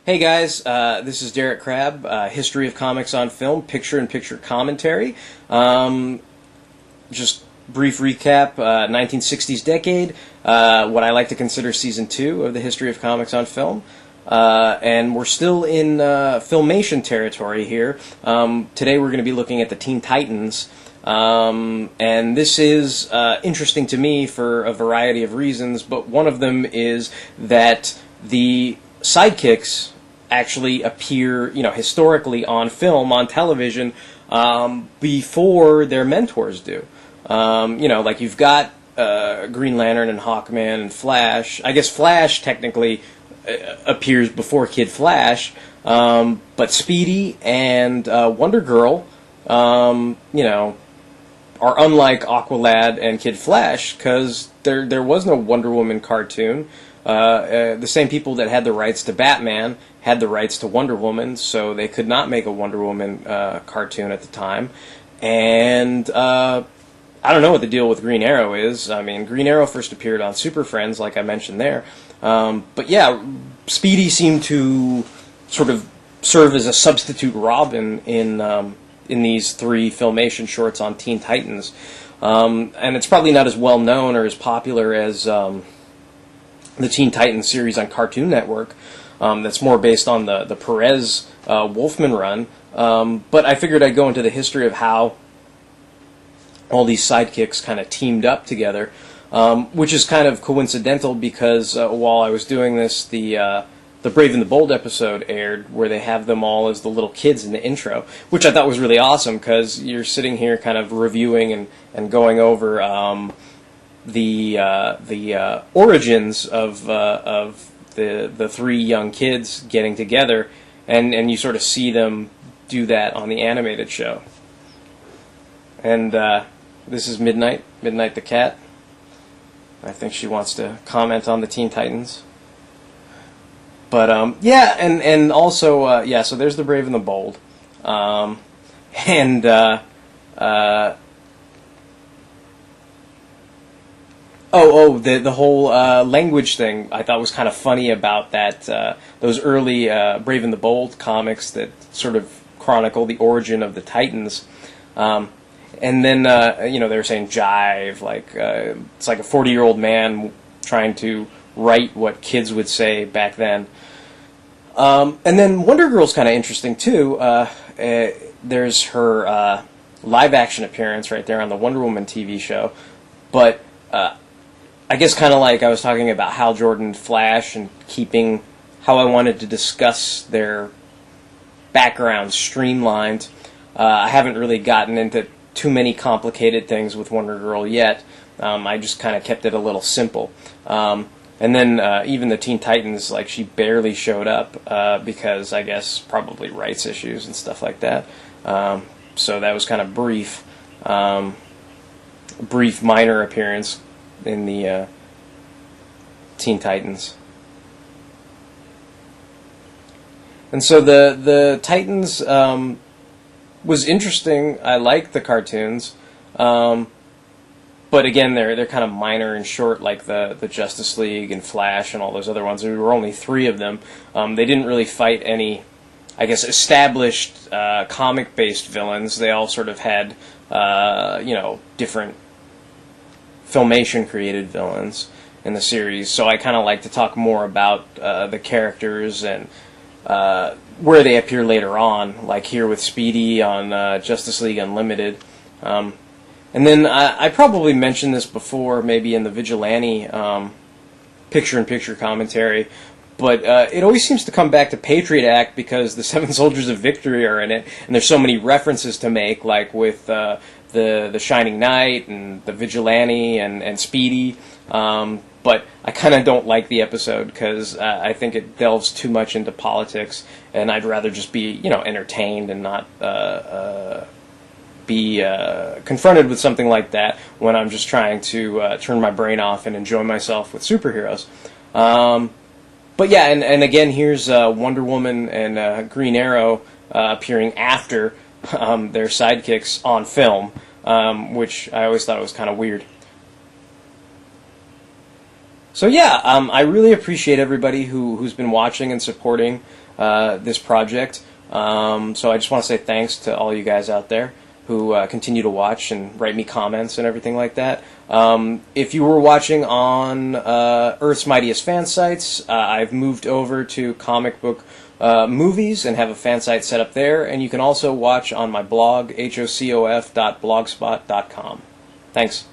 Hey guys, this is Derek Crabb, History of Comics on Film, Picture-in-Picture Commentary. Just brief recap, 1960s decade, what I like to consider Season 2 of the History of Comics on Film. And we're still in Filmation territory here. Today we're going to be looking at the Teen Titans. And this is interesting to me for a variety of reasons, but one of them is that the sidekicks actually appear, historically on film, on television, before their mentors do. Like you've got Green Lantern and Hawkman and Flash. I guess Flash technically appears before Kid Flash, but Speedy and Wonder Girl, are unlike Aqualad and Kid Flash because there was no Wonder Woman cartoon. The same people that had the rights to Batman had the rights to Wonder Woman, so they could not make a Wonder Woman cartoon at the time. And I don't know what the deal with Green Arrow is. I mean, Green Arrow first appeared on Super Friends, like I mentioned there. But yeah, Speedy seemed to sort of serve as a substitute Robin in these three Filmation shorts on Teen Titans. And it's probably not as well known or as popular as the Teen Titans series on Cartoon Network. That's more based on the Perez Wolfman run. But I figured I'd go into the history of how all these sidekicks kind of teamed up together, which is kind of coincidental because while I was doing this, the Brave and the Bold episode aired where they have them all as the little kids in the intro, which I thought was really awesome because you're sitting here kind of reviewing and going over the origins of the three young kids getting together, and you sort of see them do that on the animated show. And this is Midnight the cat. I think she wants to comment on the Teen Titans. But yeah, and also so there's the Brave and the Bold, the whole language thing I thought was kind of funny about that, those early Brave and the Bold comics that sort of chronicle the origin of the Titans. And then, they were saying jive, like it's like a 40-year-old man trying to write what kids would say back then. And then Wonder Girl's kind of interesting, too. There's her live-action appearance right there on the Wonder Woman TV show. But I guess kind of like I was talking about Hal Jordan Flash and keeping how I wanted to discuss their background streamlined. I haven't really gotten into too many complicated things with Wonder Girl yet. I just kind of kept it a little simple. And then even the Teen Titans, like she barely showed up because I guess probably rights issues and stuff like that. So that was kind of brief minor appearance in the Teen Titans. And so the Titans was interesting. I liked the cartoons. But again, they're kind of minor and short, like the Justice League and Flash and all those other ones. There were only three of them. They didn't really fight any, I guess, established comic-based villains. They all sort of had, different Filmation-created villains in the series. So I kind of like to talk more about the characters and where they appear later on, like here with Speedy on Justice League Unlimited. And then I probably mentioned this before, maybe in the Vigilante picture-in-picture commentary, but it always seems to come back to Patriot Act because the Seven Soldiers of Victory are in it, and there's so many references to make, like with the Shining Knight and the Vigilante and Speedy. But I kind of don't like the episode because I think it delves too much into politics, and I'd rather just be, entertained and not be confronted with something like that when I'm just trying to turn my brain off and enjoy myself with superheroes. But yeah, and again, here's Wonder Woman and Green Arrow appearing after their sidekicks on film, which I always thought was kind of weird. So yeah, I really appreciate everybody who's been watching and supporting this project. So I just want to say thanks to all you guys out there who continue to watch and write me comments and everything like that. If you were watching on Earth's Mightiest fan sites, I've moved over to comic book movies and have a fan site set up there, and you can also watch on my blog, hocof.blogspot.com. Thanks.